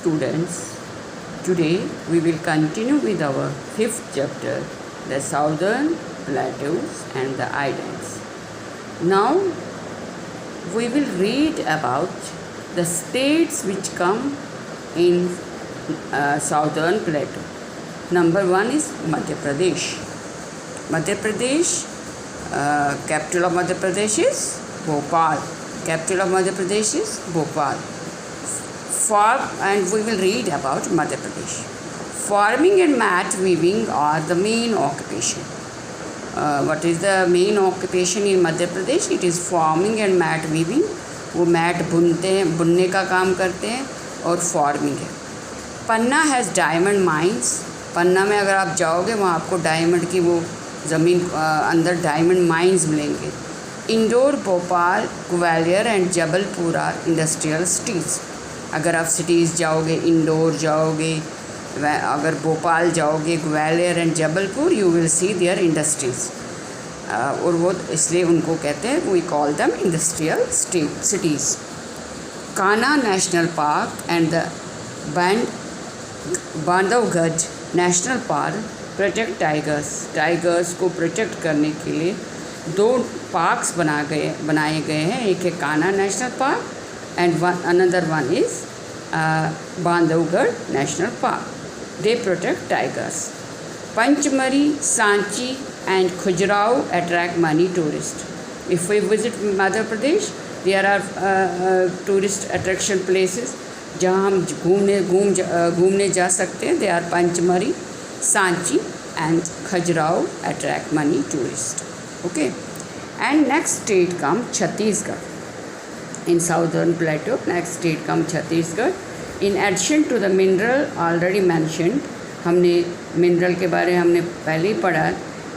students, today we will continue with our fifth chapter, the Southern Plateaus and the Islands. Now we will read about the states which come in Southern Plateau. Number one is Madhya Pradesh. Madhya Pradesh, capital of Madhya Pradesh is Bhopal. Capital of Madhya Pradesh is Bhopal. And we will read about Madhya Pradesh. Farming and mat weaving are the main occupation. What is the main occupation in Madhya Pradesh? It is farming and mat weaving. वो mat बुनते हैं, बुनने का काम करते हैं, और farming है. पन्ना हैज़ डायमंड माइंस. पन्ना में अगर आप जाओगे वहाँ आपको डायमंड की वो ज़मीन अंदर डायमंड माइंस मिलेंगे. Indore, Bhopal, Gwalior and Jabalpur are industrial cities. अगर आप सिटीज़ जाओगे, इंदौर जाओगे, अगर भोपाल जाओगे, Gwalior and Jabalpur, you will see there industries. और वो इसलिए उनको कहते हैं, we call them industrial cities. Kanha National Park and the Bandhavgarh National Park protect tigers. Tigers को प्रोटेक्ट करने के लिए दो पार्क्स बनाए गए हैं. एक है Kanha National park and another one is Bandhavgarh National Park. They protect tigers. Panchmari, Sanchi and Khajuraho attract many tourists. If we visit Madhya Pradesh, there are tourist attraction places जहाँ हम घूमने जा सकते हैं. They are Panchmari, Sanchi and Khajuraho attract many tourists. Okay. And next state comes Chhattisgarh. In Southern Plateau, next state comes Chhattisgarh. In addition to the mineral already mentioned, हमने mineral के बारे में हमने पहले ही पढ़ा.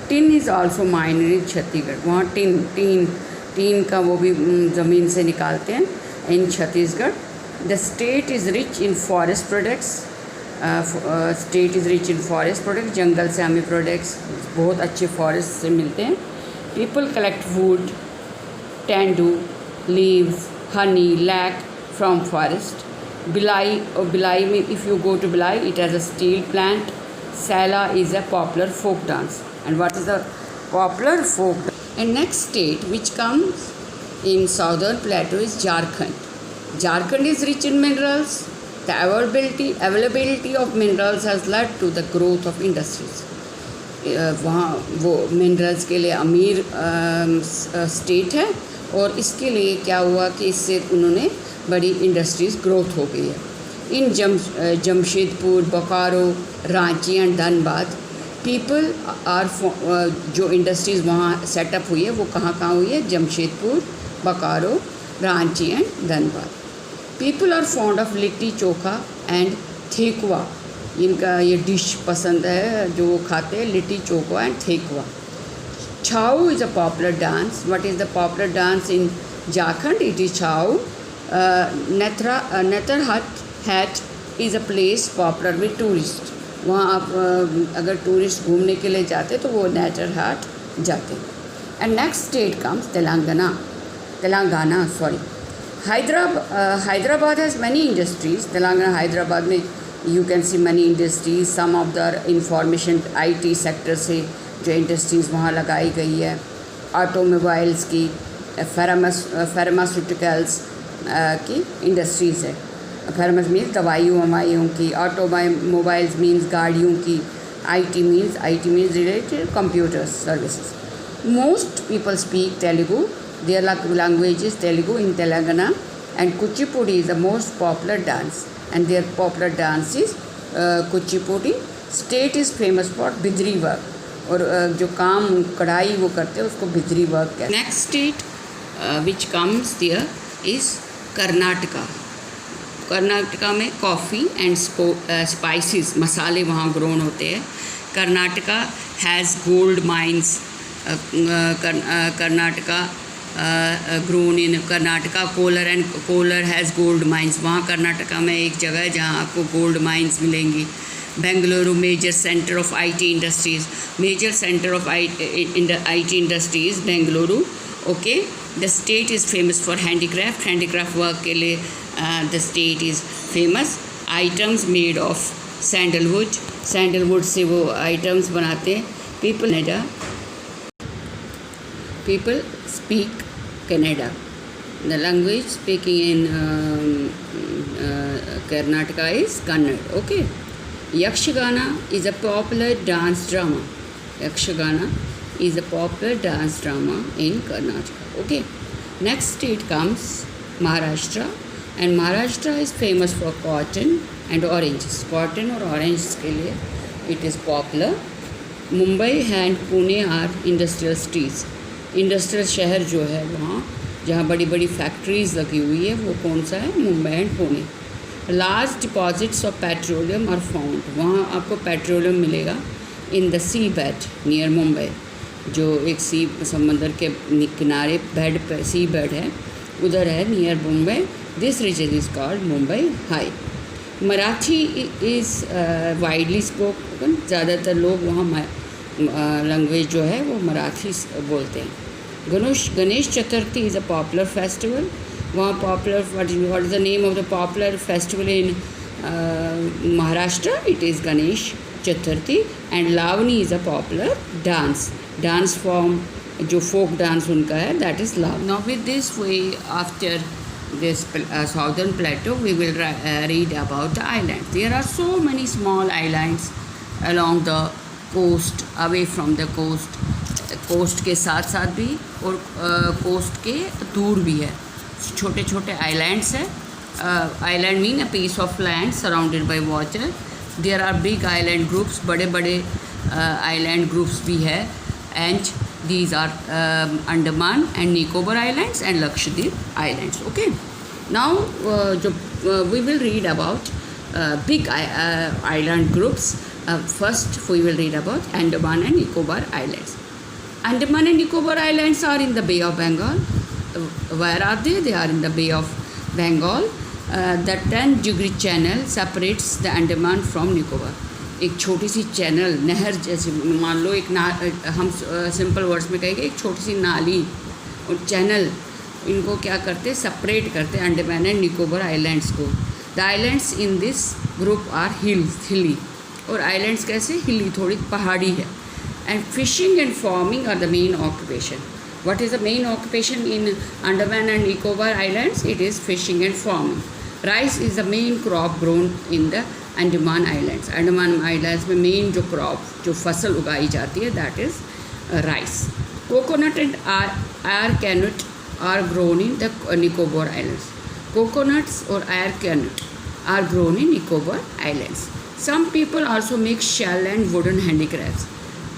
Tin is also mined in Chhattisgarh. वहाँ tin का वो भी ज़मीन से निकालते हैं in Chhattisgarh. The state is rich in forest products. State is rich in forest products. जंगल से हमें प्रोडक्ट्स बहुत अच्छे फॉरेस्ट से मिलते हैं. People collect wood, tendu, leaves, honey, lac from forest. Bilai में, if you go to Bilai, it has a steel plant. Sala is a popular folk dance. And what is the popular folk dance? And next state which comes in Southern Plateau is Jharkhand. Jharkhand is rich in minerals. The availability of minerals has led to the growth of industries. वहाँ वो minerals के लिए अमीर state है, और इसके लिए क्या हुआ कि इससे उन्होंने बड़ी इंडस्ट्रीज़ ग्रोथ हो गई है. In Jamshedpur, Bokaro, Ranchi and Dhanbad, people are जो इंडस्ट्रीज़ वहाँ सेटअप हुई है वो कहाँ हुई है? Jamshedpur, Bokaro, Ranchi and Dhanbad. People are fond of litti chokha and thekua. इनका ये डिश पसंद है जो वो खाते हैं, litti chokha and thekua. Chau is a popular dance. What is the popular dance in Jharkhand? It is Chau. Netherhat is a place popular with tourists. वहाँ आप अगर टूरिस्ट घूमने के लिए जाते तो वो नेचरहाट जाते. And next state comes Telangana. Hyderabad has many industries. Telangana, Hyderabad में you can see many industries. Some of the information IT sector से जो इंडस्ट्रीज़ वहाँ लगाई गई है. ऑटोमोबाइल्स की, फार्मास्यूटिकल्स की इंडस्ट्रीज़ है. फार्मास मीन्स दवाइयों की, ऑटोमोबाइल्स मीन्स गाड़ियों की, IT means related computers services. Most people speak Telugu. Their language is Telugu in Telangana. And Kuchipudi is the most popular dance and their popular dance is Kuchipudi. State is famous for bijli work. और जो काम कढ़ाई वो करते हैं उसको बिजली वर्क कहते हैं. Next state which comes there is Karnataka. Karnataka में कॉफ़ी एंड स्पाइसेस, मसाले वहाँ ग्रोन होते हैं. Karnataka has gold mines. Karnataka grown in Karnataka. Kolar has gold mines. वहाँ कर्नाटका में एक जगह है जहाँ आपको गोल्ड माइंस मिलेंगी. Bengaluru, major center of IT industries. Major center of IT industries, Bengaluru. Okay. The state is famous for handicraft. Handicraft work के लिए the state is famous. Items made of sandalwood से वो items बनाते हैं. People speak Kannada. The language speaking in Karnataka is Kannada. Okay. Yakshagana is a popular dance drama. Yakshagana is a popular dance drama in Karnataka. Okay. Next it comes Maharashtra, and Maharashtra is famous for cotton and oranges. Cotton or oranges के लिए it is popular. Mumbai and Pune are industrial cities. Industrial शहर जो है वहाँ जहाँ बड़ी बड़ी factories लगी हुई है वो कौन सा है? Mumbai and Pune. Large deposits of petroleum are found. वहाँ आपको पेट्रोलियम मिलेगा in the sea bed near Mumbai, जो एक सी समंदर के किनारे बेड पे सी बेड है उधर है near Mumbai. This region is called Mumbai High. Marathi is widely spoken. ज़्यादातर लोग वहाँ लैंग्वेज जो है वो मराठी बोलते हैं. Ganesh Chaturthi is a popular festival. वहाँ popular what is the name of the popular festival in Maharashtra? It is Ganesh Chaturthi. And Lavani is a popular dance form जो फोक डांस उनका है, that is Lavani. Now with this we after this southern plateau we will read about the islands. There are so many small islands along the coast, away from the coast. Coast के साथ साथ भी और coast के दूर भी है छोटे छोटे आइलैंड्स है. Island mean a piece of land surrounded by water. There are big island groups. बड़े बड़े आइलैंड ग्रुप्स भी है. And these are Andaman and Nicobar Islands and Lakshadweep Islands. Okay. Now we will read about big island groups. First we will read about Andaman and Nicobar Islands. Andaman and Nicobar Islands are in the Bay of Bengal. Where are they? They are in the Bay of Bengal. The 10-degree channel separates the Andaman from Nicobar. एक छोटी सी channel नहर जैसे मान लो एक हम simple words में कहेंगे एक छोटी सी नाली और चैनल, इनको क्या करते सेपरेट करते अंडमान एंड निकोबार आइलैंड्स को. The islands in this group are hilly. और आइलैंड्स कैसे? हिली, थोड़ी पहाड़ी है. And fishing and farming are the main occupation. What is the main occupation in Andaman and Nicobar islands? It is fishing and farming. Rice is the main crop grown in the Andaman islands. Andaman islands में main जो crop जो फसल उगाई जाती है that is rice. Coconut and arecanut are grown in the Nicobar islands. Coconuts और arecanut are grown in Nicobar islands. Some people also make shell and wooden handicrafts.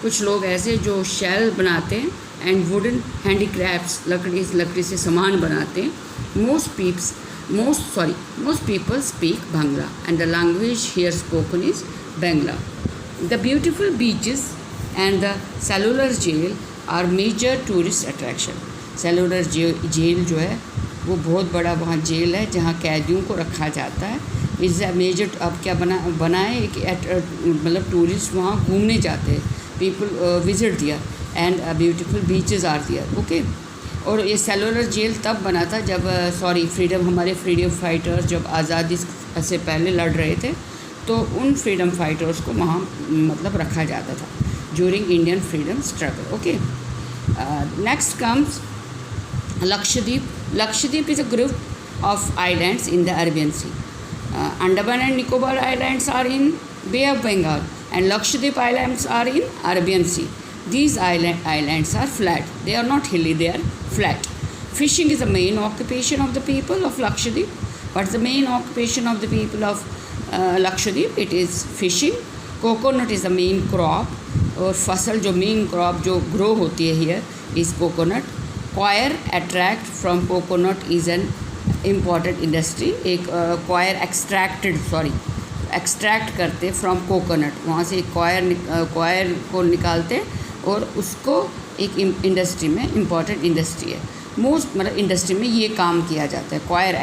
कुछ लोग ऐसे जो शेल बनाते हैं एंड वुडन हैंडीक्राफ्ट्स लकड़ी से सामान बनाते हैं. Most people speak Bangla and the language here spoken is Bangla. The beautiful beaches and the cellular jail are major tourist attraction. Cellular jail जो है वो बहुत बड़ा वहाँ जेल है जहाँ कैदियों को रखा जाता है. Is a major. अब क्या बना है एक मतलब टूरिस्ट वहाँ घूमने जाते हैं. People visit there and beautiful beaches are there. Okay. और ये सेलुलर जेल तब बना था जब हमारे फ्रीडम फाइटर्स जब आज़ादी से पहले लड़ रहे थे तो उन फ्रीडम फाइटर्स को वहाँ मतलब रखा जाता था during Indian freedom struggle. Okay. Next comes Lakshadweep. Lakshadweep is a group of islands in the Arabian sea. Andaman and Nicobar islands are in bay of Bengal and Lakshadweep islands are in Arabian sea. These islands are flat. They are not hilly, they are flat. Fishing is the main occupation of the people of Lakshadweep. What's the main occupation of the people of Lakshadweep? It is fishing. Coconut is the main crop. और फसल जो main crop जो grow होती है here is coconut. Coir attract from coconut is an important industry. एक coir extract करते from coconut. वहाँ से कॉयर को निकालते और उसको एक इंडस्ट्री में इम्पॉर्टेंट इंडस्ट्री है. मोस्ट मतलब इंडस्ट्री में ये काम किया जाता है coir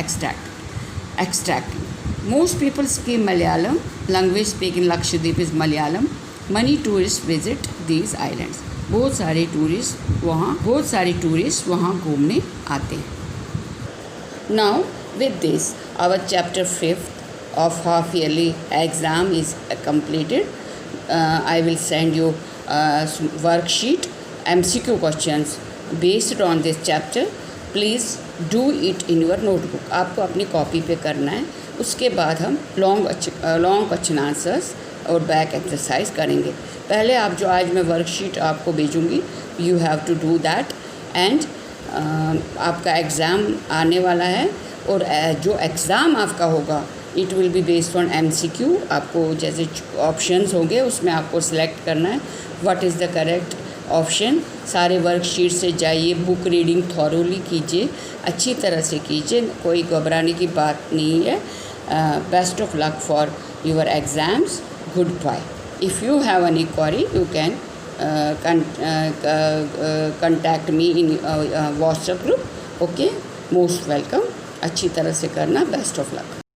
extracting. Most people speak Malayalam. Language speak in Lakshadweep is Malayalam. Many tourist visit these islands. बहुत सारे टूरिस्ट वहाँ घूमने आते हैं. Now with this our chapter 5 of half yearly exam is completed. I will send you worksheet MCQ questions based on this chapter. Please do it in your notebook. आपको अपनी copy पे करना है. उसके बाद हम लॉन्ग क्वेश्चन आंसर्स और back exercise करेंगे. पहले आप जो आज मैं वर्कशीट आपको भेजूँगी, you have to do that. And आपका एग्ज़ाम आने वाला है और जो एग्ज़ाम आपका होगा it will be based on MCQ. आपको जैसे ऑप्शंस होंगे उसमें आपको सिलेक्ट करना है what is the correct option. सारे वर्कशीट से जाइए, बुक रीडिंग थॉरोली कीजिए, अच्छी तरह से कीजिए, कोई घबराने की बात नहीं है. Best of luck for your exams. Good bye. If you have any query you can contact me in WhatsApp group. Okay, most welcome. अच्छी तरह से करना. Best of luck.